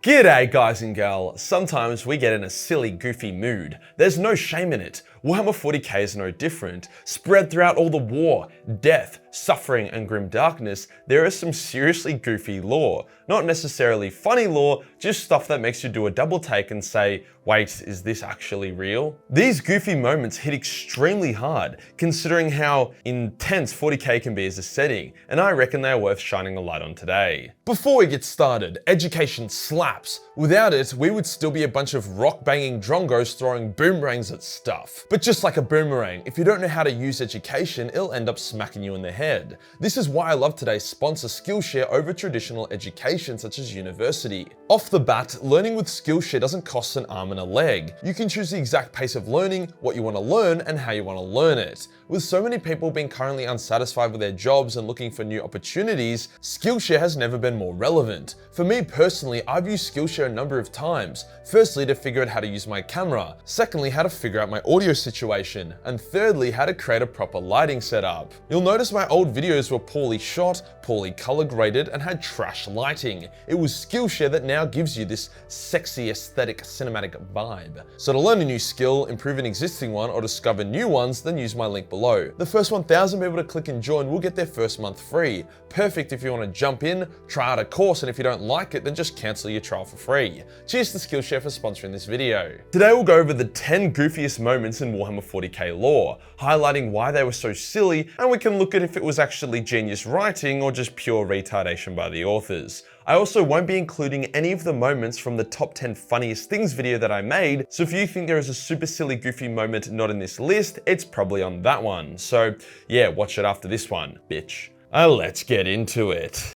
G'day guys and gal, sometimes we get in a silly, goofy mood. There's no shame in it. Warhammer 40k is no different. Spread throughout all the war, death, suffering and grim darkness, there is some seriously goofy lore. Not necessarily funny lore, just stuff that makes you do a double take and say, wait, is this actually real? These goofy moments hit extremely hard, considering how intense 40k can be as a setting, and I reckon they are worth shining a light on today. Before we get started, education slaps. Without it, we would still be a bunch of rock-banging drongos throwing boomerangs at stuff. But just like a boomerang, if you don't know how to use education, it'll end up smacking you in the head. This is why I love today's sponsor Skillshare over traditional education such as university. Off the bat, learning with Skillshare doesn't cost an arm and a leg. You can choose the exact pace of learning, what you want to learn, and how you want to learn it. With so many people being currently unsatisfied with their jobs and looking for new opportunities, Skillshare has never been more relevant. For me personally, I've used Skillshare a number of times. Firstly, to figure out how to use my camera. Secondly, how to figure out my audio situation. And thirdly, how to create a proper lighting setup. You'll notice my old videos were poorly shot, poorly color graded, and had trash lighting. It was Skillshare that now gives you this sexy aesthetic cinematic vibe. So to learn a new skill, improve an existing one, or discover new ones, then use my link below. The first 1,000 people to click and join will get their first month free. Perfect if you want to jump in, try out a course, and if you don't like it, then just cancel your trial for free. Cheers to Skillshare for sponsoring this video. Today we'll go over the 10 goofiest moments in Warhammer 40k lore, highlighting why they were so silly, and we can look at if it was actually genius writing or just pure retardation by the authors. I also won't be including any of the moments from the top 10 funniest things video that I made, so if you think there is a super silly goofy moment not in this list, it's probably on that one. So yeah, watch it after this one, bitch. Let's get into it.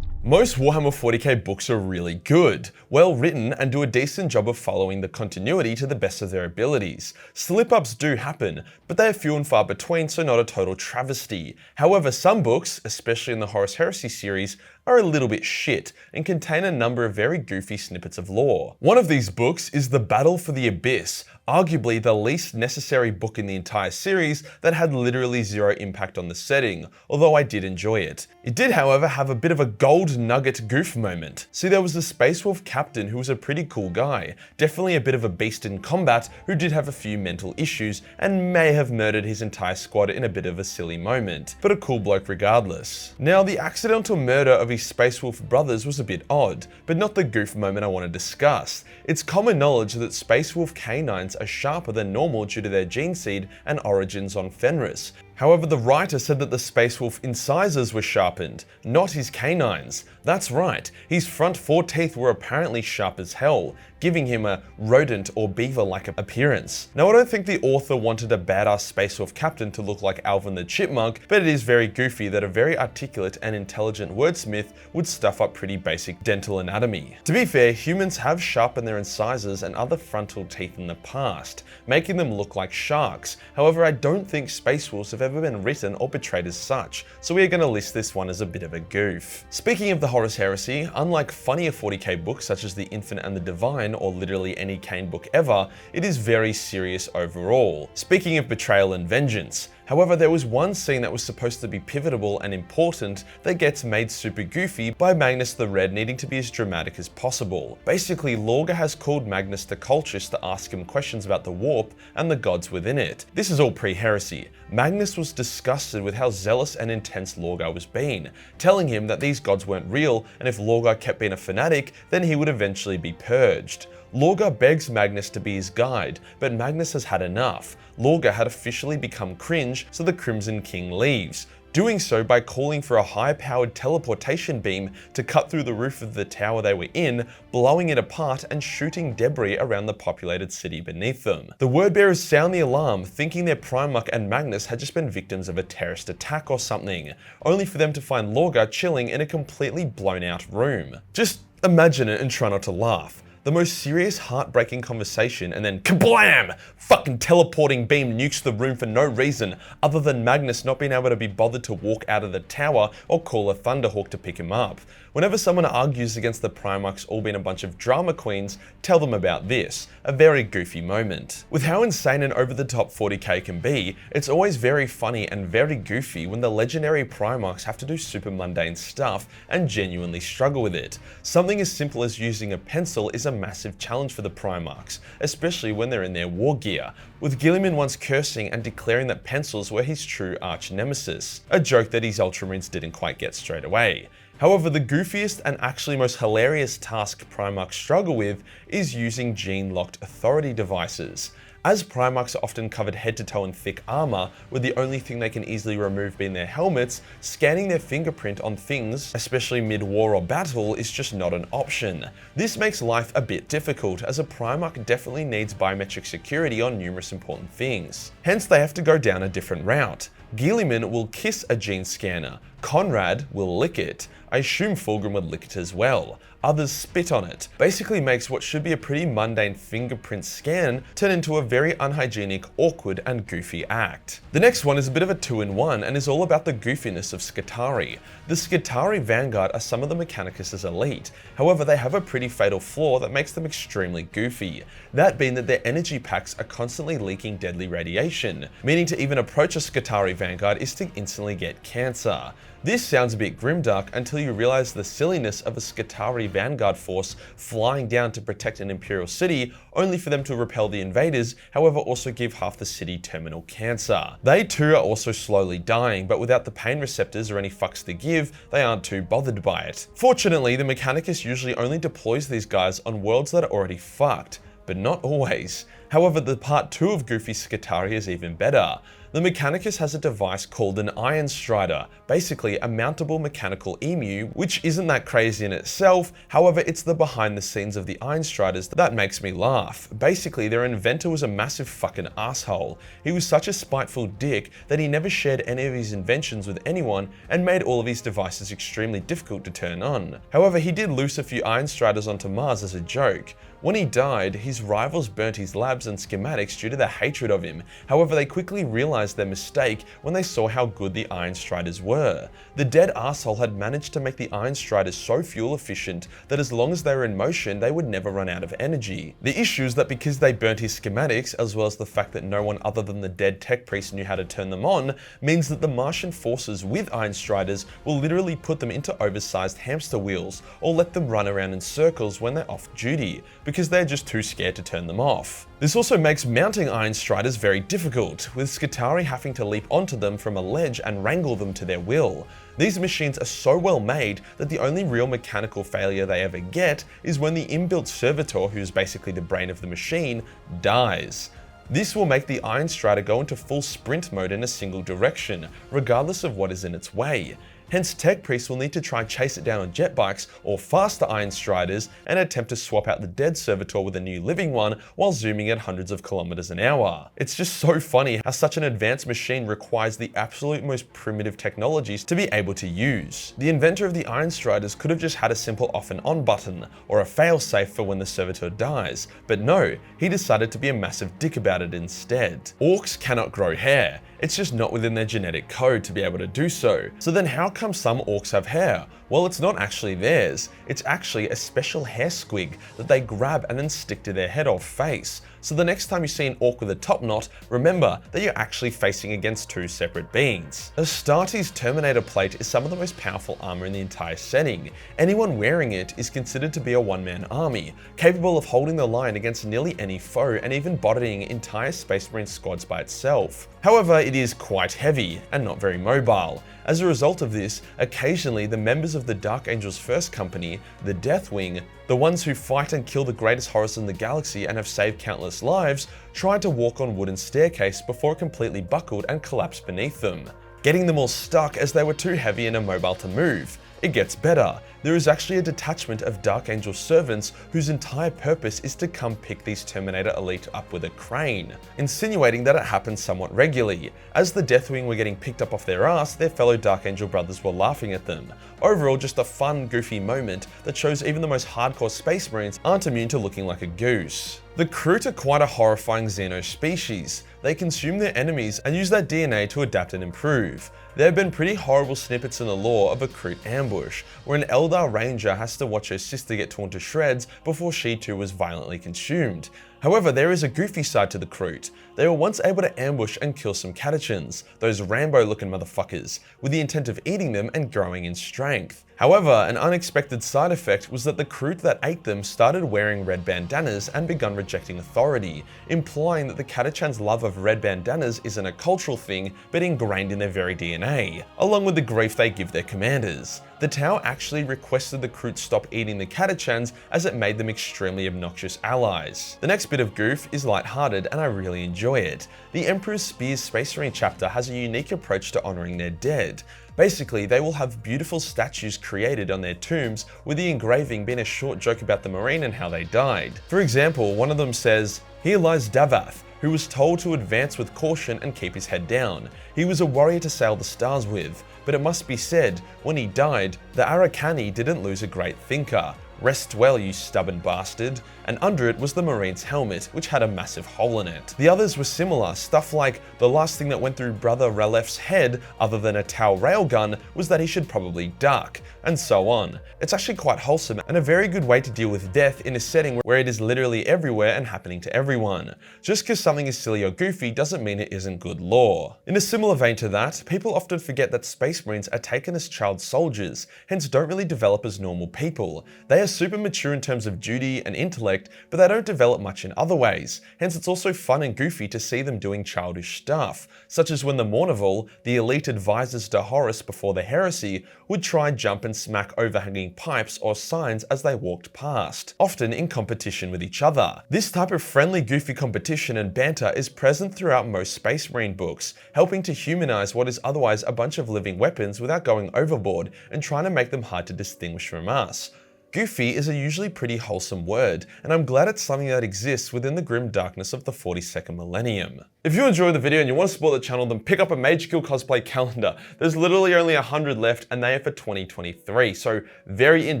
Most Warhammer 40k books are really good, well written, and do a decent job of following the continuity to the best of their abilities. Slip-ups do happen, but they are few and far between, so not a total travesty. However, some books, especially in the Horus Heresy series, are a little bit shit and contain a number of very goofy snippets of lore. One of these books is The Battle for the Abyss, arguably the least necessary book in the entire series that had literally zero impact on the setting, although I did enjoy it. It did, however, have a bit of a gold nugget goof moment. See, there was the Space Wolf captain who was a pretty cool guy, definitely a bit of a beast in combat who did have a few mental issues and may have murdered his entire squad in a bit of a silly moment, but a cool bloke regardless. Now, the accidental murder of his Space Wolf brothers was a bit odd, but not the goof moment I want to discuss. It's common knowledge that Space Wolf canines are sharper than normal due to their gene seed and origins on Fenris. However, the writer said that the Space Wolf incisors were sharpened, not his canines. That's right, his front 4 teeth were apparently sharp as hell, giving him a rodent or beaver-like appearance. Now, I don't think the author wanted a badass Space Wolf captain to look like Alvin the Chipmunk, but it is very goofy that a very articulate and intelligent wordsmith would stuff up pretty basic dental anatomy. To be fair, humans have sharpened their incisors and other frontal teeth in the past, making them look like sharks. However, I don't think Space Wolves have ever been written or portrayed as such, so we are going to list this one as a bit of a goof. Speaking of the Horus Heresy, unlike funnier 40k books such as The Infinite and the Divine, or literally any Kane book ever, it is very serious overall. Speaking of betrayal and vengeance, however, there was one scene that was supposed to be pivotal and important that gets made super goofy by Magnus the Red needing to be as dramatic as possible. Basically, Lorga has called Magnus the Cultist to ask him questions about the warp and the gods within it. This is all pre-heresy. Magnus was disgusted with how zealous and intense Lorgar was being, telling him that these gods weren't real, and if Lorgar kept being a fanatic, then he would eventually be purged. Lorgar begs Magnus to be his guide, but Magnus has had enough. Lorgar had officially become cringe, so the Crimson King leaves, doing so by calling for a high-powered teleportation beam to cut through the roof of the tower they were in, blowing it apart and shooting debris around the populated city beneath them. The wordbearers sound the alarm, thinking their Primark and Magnus had just been victims of a terrorist attack or something, only for them to find Lorgar chilling in a completely blown out room. Just imagine it and try not to laugh. The most serious, heartbreaking conversation, and then kablam! Fucking teleporting beam nukes the room for no reason other than Magnus not being able to be bothered to walk out of the tower or call a Thunderhawk to pick him up. Whenever someone argues against the Primarks all being a bunch of drama queens, tell them about this, a very goofy moment. With how insane and over the top 40k can be, it's always very funny and very goofy when the legendary Primarks have to do super mundane stuff and genuinely struggle with it. Something as simple as using a pencil is a massive challenge for the Primarks, especially when they're in their war gear, with Guilliman once cursing and declaring that pencils were his true arch nemesis, a joke that his Ultramarines didn't quite get straight away. However, the goofiest and actually most hilarious task Primarks struggle with is using gene-locked authority devices. As Primarks are often covered head to toe in thick armor, with the only thing they can easily remove being their helmets, scanning their fingerprint on things, especially mid-war or battle, is just not an option. This makes life a bit difficult, as a Primark definitely needs biometric security on numerous important things. Hence, they have to go down a different route. Guilliman will kiss a gene scanner, Conrad will lick it, I assume Fulgrim would lick it as well. Others spit on it. Basically makes what should be a pretty mundane fingerprint scan turn into a very unhygienic, awkward, and goofy act. The next one is a bit of a 2-in-1 and is all about the goofiness of Skitarii. The Skitarii Vanguard are some of the Mechanicus' elite, however they have a pretty fatal flaw that makes them extremely goofy. That being that their energy packs are constantly leaking deadly radiation, meaning to even approach a Skitarii Vanguard is to instantly get cancer. This sounds a bit grimdark until you realize the silliness of a Skitarii Vanguard force flying down to protect an Imperial city, only for them to repel the invaders, however also give half the city terminal cancer. They too are also slowly dying, but without the pain receptors or any fucks to give, they aren't too bothered by it. Fortunately, the Mechanicus usually only deploys these guys on worlds that are already fucked, but not always. However, the part 2 of Goofy Skitarii is even better. The Mechanicus has a device called an Iron Strider, basically a mountable mechanical emu, which isn't that crazy in itself, however it's the behind the scenes of the Iron Striders that makes me laugh. Basically, their inventor was a massive fucking asshole. He was such a spiteful dick that he never shared any of his inventions with anyone and made all of his devices extremely difficult to turn on. However, he did loose a few Iron Striders onto Mars as a joke. When he died, his rivals burnt his labs and schematics due to their hatred of him. However, they quickly realized their mistake when they saw how good the Iron Striders were. The dead arsehole had managed to make the Iron Striders so fuel efficient that as long as they were in motion, they would never run out of energy. The issue is that because they burnt his schematics, as well as the fact that no one other than the dead tech priest knew how to turn them on, means that the Martian forces with Iron Striders will literally put them into oversized hamster wheels, or let them run around in circles when they're off duty, because they're just too scared to turn them off. This also makes mounting Iron Striders very difficult, with Skitarii having to leap onto them from a ledge and wrangle them to their will. These machines are so well made that the only real mechanical failure they ever get is when the inbuilt servitor, who's basically the brain of the machine, dies. This will make the Iron Strider go into full sprint mode in a single direction, regardless of what is in its way. Hence, tech priests will need to try and chase it down on jet bikes or faster Iron Striders and attempt to swap out the dead servitor with a new living one while zooming at hundreds of kilometers an hour. It's just so funny how such an advanced machine requires the absolute most primitive technologies to be able to use. The inventor of the Iron Striders could have just had a simple off and on button or a failsafe for when the servitor dies, but no, he decided to be a massive dick about it instead. Orcs cannot grow hair. It's just not within their genetic code to be able to do so. So then how come some orcs have hair? Well, it's not actually theirs. It's actually a special hair squig that they grab and then stick to their head or face. So the next time you see an orc with a top knot, remember that you're actually facing against two separate beings. Astartes' Terminator plate is some of the most powerful armor in the entire setting. Anyone wearing it is considered to be a one-man army, capable of holding the line against nearly any foe and even bodying entire Space Marine squads by itself. However, it is quite heavy and not very mobile. As a result of this, occasionally the members of the Dark Angel's first company, the Deathwing, the ones who fight and kill the greatest horrors in the galaxy and have saved countless lives, tried to walk on wooden staircase before it completely buckled and collapsed beneath them, getting them all stuck as they were too heavy and immobile to move. It gets better. there is actually a detachment of Dark Angel servants whose entire purpose is to come pick these Terminator elite up with a crane, insinuating that it happens somewhat regularly. As the Deathwing were getting picked up off their ass, their fellow Dark Angel brothers were laughing at them. Overall, just a fun, goofy moment that shows even the most hardcore Space Marines aren't immune to looking like a goose. The Kroot are quite a horrifying xeno species. They consume their enemies and use that DNA to adapt and improve. There have been pretty horrible snippets in the lore of a Kroot ambush, where an Eldar Ranger has to watch her sister get torn to shreds before she too was violently consumed. However, there is a goofy side to the Kroot. They were once able to ambush and kill some catechins, those Rambo-looking motherfuckers, with the intent of eating them and growing in strength. However, an unexpected side effect was that the Kroot that ate them started wearing red bandanas and begun rejecting authority, implying that the catechins' love of red bandanas isn't a cultural thing, but ingrained in their very DNA, along with the grief they give their commanders. The Tau actually requested the Kroot stop eating the catechins as it made them extremely obnoxious allies. The next bit of goof is lighthearted and I really enjoy it. The Emperor's Spears Space Marine chapter has a unique approach to honouring their dead. Basically, they will have beautiful statues created on their tombs, with the engraving being a short joke about the Marine and how they died. For example, one of them says, "Here lies Davath, who was told to advance with caution and keep his head down. He was a warrior to sail the stars with, but it must be said, when he died, the Arakani didn't lose a great thinker. Rest well, you stubborn bastard." And under it was the Marine's helmet, which had a massive hole in it. The others were similar, stuff like, the last thing that went through Brother Ralef's head, other than a Tau railgun, was that he should probably duck, and so on. It's actually quite wholesome, and a very good way to deal with death in a setting where it is literally everywhere and happening to everyone. Just because something is silly or goofy doesn't mean it isn't good lore. In a similar vein to that, people often forget that Space Marines are taken as child soldiers, hence don't really develop as normal people. They are super mature in terms of duty and intellect, but they don't develop much in other ways, hence it's also fun and goofy to see them doing childish stuff, such as when the Mournival, the elite advisors to Horus before the heresy, would try jump and smack overhanging pipes or signs as they walked past, often in competition with each other. This type of friendly, goofy competition and banter is present throughout most Space Marine books, helping to humanize what is otherwise a bunch of living weapons without going overboard and trying to make them hard to distinguish from us. Goofy is a usually pretty wholesome word, and I'm glad it's something that exists within the grim darkness of the 42nd millennium. If you enjoyed the video and you want to support the channel, then pick up a Majorkill cosplay calendar. There's literally only 100 left and they are for 2023, so very in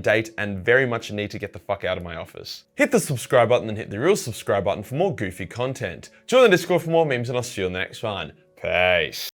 date and very much need to get the fuck out of my office. Hit the subscribe button and hit the real subscribe button for more goofy content. Join the Discord for more memes and I'll see you on the next one. Peace.